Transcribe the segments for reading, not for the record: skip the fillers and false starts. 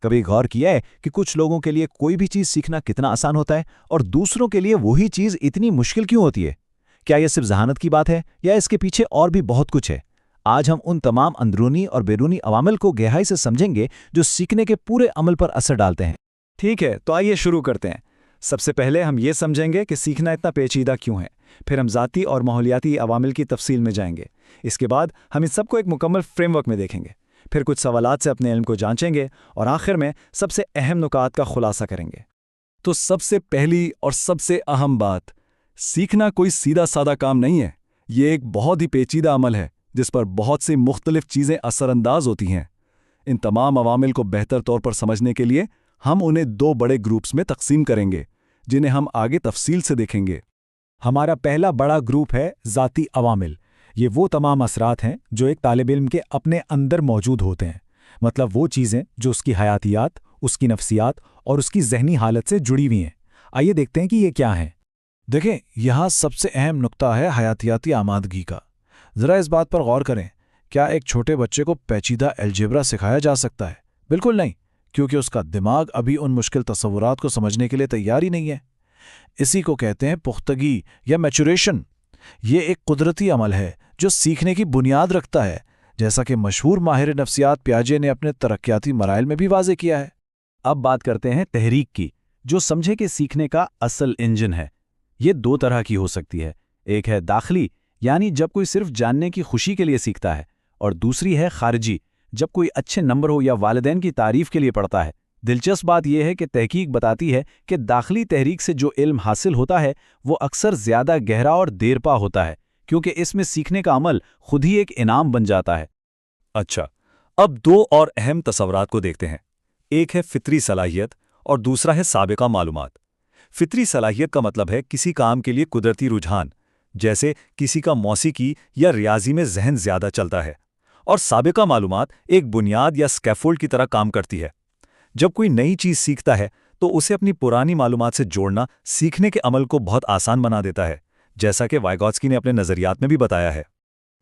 کبھی غور کیا ہے کہ کچھ لوگوں کے لیے کوئی بھی چیز سیکھنا کتنا آسان ہوتا ہے اور دوسروں کے لیے وہی چیز اتنی مشکل کیوں ہوتی ہے؟ کیا یہ صرف ذہانت کی بات ہے یا اس کے پیچھے اور بھی بہت کچھ ہے؟ آج ہم ان تمام اندرونی اور بیرونی عوامل کو گہرائی سے سمجھیں گے جو سیکھنے کے پورے عمل پر اثر ڈالتے ہیں۔ ٹھیک ہے، تو آئیے شروع کرتے ہیں۔ سب سے پہلے ہم یہ سمجھیں گے کہ سیکھنا اتنا پیچیدہ کیوں ہے، پھر ہم ذاتی اور ماحولیاتی عوامل کی تفصیل میں جائیں گے۔ اس کے بعد ہم ان سب کو ایک مکمل فریم ورک میں دیکھیں گے، پھر کچھ سوالات سے اپنے علم کو جانچیں گے اور آخر میں سب سے اہم نکات کا خلاصہ کریں گے۔ تو سب سے پہلی اور سب سے اہم بات، سیکھنا کوئی سیدھا سادہ کام نہیں ہے۔ یہ ایک بہت ہی پیچیدہ عمل ہے جس پر بہت سی مختلف چیزیں اثر انداز ہوتی ہیں۔ ان تمام عوامل کو بہتر طور پر سمجھنے کے لیے ہم انہیں دو بڑے گروپس میں تقسیم کریں گے جنہیں ہم آگے تفصیل سے دیکھیں گے۔ ہمارا پہلا بڑا گروپ ہے ذاتی عوامل۔ یہ وہ تمام اثرات ہیں جو ایک طالب علم کے اپنے اندر موجود ہوتے ہیں، مطلب وہ چیزیں جو اس کی حیاتیات، اس کی نفسیات اور اس کی ذہنی حالت سے جڑی ہوئی ہیں۔ آئیے دیکھتے ہیں کہ یہ کیا ہیں۔ دیکھیں، یہاں سب سے اہم نقطہ ہے حیاتیاتی آمادگی کا۔ ذرا اس بات پر غور کریں، کیا ایک چھوٹے بچے کو پیچیدہ الجبرا سکھایا جا سکتا ہے؟ بالکل نہیں، کیونکہ اس کا دماغ ابھی ان مشکل تصورات کو سمجھنے کے لیے تیار ہی نہیں ہے۔ اسی کو کہتے ہیں پختگی یا میچوریشن۔ یہ ایک قدرتی عمل ہے جو سیکھنے کی بنیاد رکھتا ہے، جیسا کہ مشہور ماہر نفسیات پیاجے نے اپنے ترقیاتی مراحل میں بھی واضح کیا ہے۔ اب بات کرتے ہیں تحریک کی، جو سمجھے کہ سیکھنے کا اصل انجن ہے۔ یہ دو طرح کی ہو سکتی ہے، ایک ہے داخلی، یعنی جب کوئی صرف جاننے کی خوشی کے لیے سیکھتا ہے، اور دوسری ہے خارجی، جب کوئی اچھے نمبر ہو یا والدین کی تعریف کے لیے پڑھتا ہے۔ دلچسپ بات یہ ہے کہ تحقیق بتاتی ہے کہ داخلی تحریک سے جو علم حاصل ہوتا ہے وہ اکثر زیادہ گہرا اور دیرپا ہوتا ہے، کیونکہ اس میں سیکھنے کا عمل خود ہی ایک انعام بن جاتا ہے۔ اچھا، اب دو اور اہم تصورات کو دیکھتے ہیں۔ ایک ہے فطری صلاحیت اور دوسرا ہے سابقہ معلومات۔ فطری صلاحیت کا مطلب ہے کسی کام کے لیے قدرتی رجحان، جیسے کسی کا موسیقی یا ریاضی میں ذہن زیادہ چلتا ہے، اور سابقہ معلومات ایک بنیاد یا اسکیفولڈ کی طرح کام کرتی ہے۔ جب کوئی نئی چیز سیکھتا ہے تو اسے اپنی پرانی معلومات سے جوڑنا سیکھنے کے عمل کو بہت آسان بنا دیتا ہے، جیسا کہ وائگوٹسکی نے اپنے نظریات میں بھی بتایا ہے۔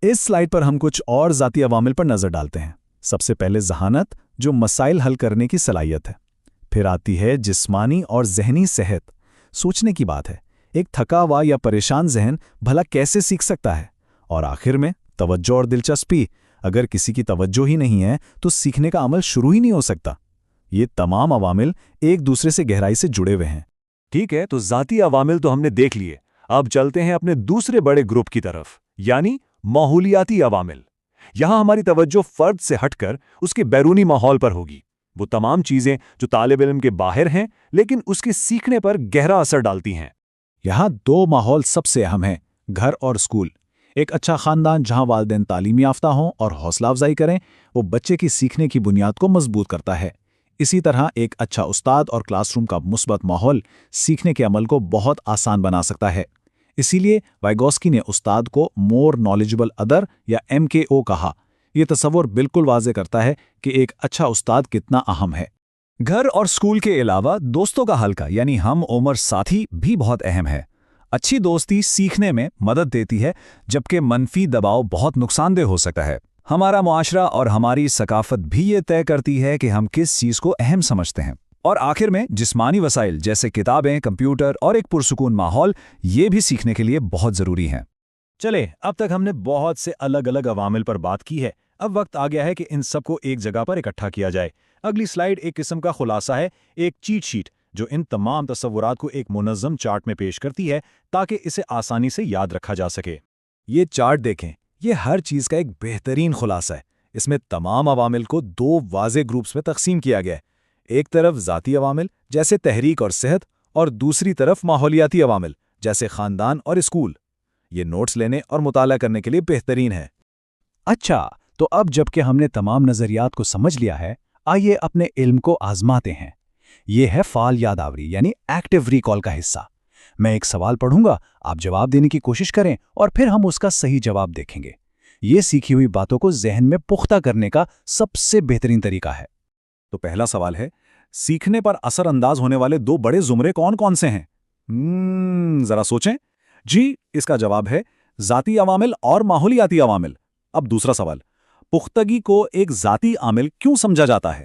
اس سلائیڈ پر ہم کچھ اور ذاتی عوامل پر نظر ڈالتے ہیں۔ سب سے پہلے ذہانت، جو مسائل حل کرنے کی صلاحیت ہے۔ پھر آتی ہے جسمانی اور ذہنی صحت، سوچنے کی بات ہے، ایک تھکا ہوا یا پریشان ذہن بھلا کیسے سیکھ سکتا ہے؟ اور آخر میں توجہ اور دلچسپی، اگر کسی کی توجہ ہی نہیں ہے تو سیکھنے کا عمل شروع ہی نہیں ہو سکتا۔ یہ تمام عوامل ایک دوسرے سے گہرائی سے جڑے ہوئے ہیں۔ ٹھیک ہے، تو ذاتی عوامل تو ہم نے دیکھ لیے، اب چلتے ہیں اپنے دوسرے بڑے گروپ کی طرف، یعنی ماحولیاتی عوامل۔ یہاں ہماری توجہ فرد سے ہٹ کر اس کے بیرونی ماحول پر ہوگی، وہ تمام چیزیں جو طالب علم کے باہر ہیں لیکن اس کے سیکھنے پر گہرا اثر ڈالتی ہیں۔ یہاں دو ماحول سب سے اہم ہیں، گھر اور اسکول۔ ایک اچھا خاندان جہاں والدین تعلیم یافتہ ہوں اور حوصلہ افزائی کریں، وہ بچے کی سیکھنے کی بنیاد کو مضبوط کرتا ہے۔ اسی طرح ایک اچھا استاد اور کلاس روم کا مثبت ماحول سیکھنے کے عمل کو بہت آسان بنا سکتا ہے۔ اسی لیے وائگوٹسکی نے استاد کو مور نالجبل ادر یا MKO کہا۔ یہ تصور بالکل واضح کرتا ہے کہ ایک اچھا استاد کتنا اہم ہے۔ گھر اور اسکول کے علاوہ دوستوں کا حلقہ یعنی ہم عمر ساتھی بھی بہت اہم ہے۔ اچھی دوستی سیکھنے میں مدد دیتی ہے، جبکہ منفی دباؤ بہت نقصان دہ ہو سکتا ہے۔ ہمارا معاشرہ اور ہماری ثقافت بھی یہ طے کرتی ہے کہ ہم کس چیز کو اہم سمجھتے ہیں۔ اور آخر میں جسمانی وسائل جیسے کتابیں، کمپیوٹر اور ایک پرسکون ماحول، یہ بھی سیکھنے کے لیے بہت ضروری ہیں۔ چلے، اب تک ہم نے بہت سے الگ الگ عوامل پر بات کی ہے، اب وقت آ گیا ہے کہ ان سب کو ایک جگہ پر اکٹھا کیا جائے۔ اگلی سلائیڈ ایک قسم کا خلاصہ ہے، ایک چیٹ شیٹ جو ان تمام تصورات کو ایک منظم چارٹ میں پیش کرتی ہے تاکہ اسے آسانی سے یاد رکھا جا سکے۔ یہ چارٹ دیکھیں، یہ ہر چیز کا ایک بہترین خلاصہ ہے۔ اس میں تمام عوامل کو دو واضح گروپس میں تقسیم کیا گیا ہے، ایک طرف ذاتی عوامل جیسے تحریک اور صحت، اور دوسری طرف ماحولیاتی عوامل جیسے خاندان اور اسکول۔ یہ نوٹس لینے اور مطالعہ کرنے کے لیے بہترین ہے۔ اچھا، تو اب جب کہ ہم نے تمام نظریات کو سمجھ لیا ہے، آئیے اپنے علم کو آزماتے ہیں۔ یہ ہے فعال یادآوری یعنی ایکٹیو ریکال کا حصہ۔ میں ایک سوال پڑھوں گا، آپ جواب دینے کی کوشش کریں اور پھر ہم اس کا صحیح جواب دیکھیں گے۔ یہ سیکھی ہوئی باتوں کو ذہن میں پختہ کرنے کا سب سے بہترین طریقہ ہے۔ تو پہلا سوال ہے، سیکھنے پر اثر انداز ہونے والے دو بڑے زمرے کون کون سے ہیں؟ ذرا سوچیں۔ جی، اس کا جواب ہے ذاتی عوامل اور ماحولیاتی عوامل۔ اب دوسرا سوال، پختگی کو ایک ذاتی عامل کیوں سمجھا جاتا ہے؟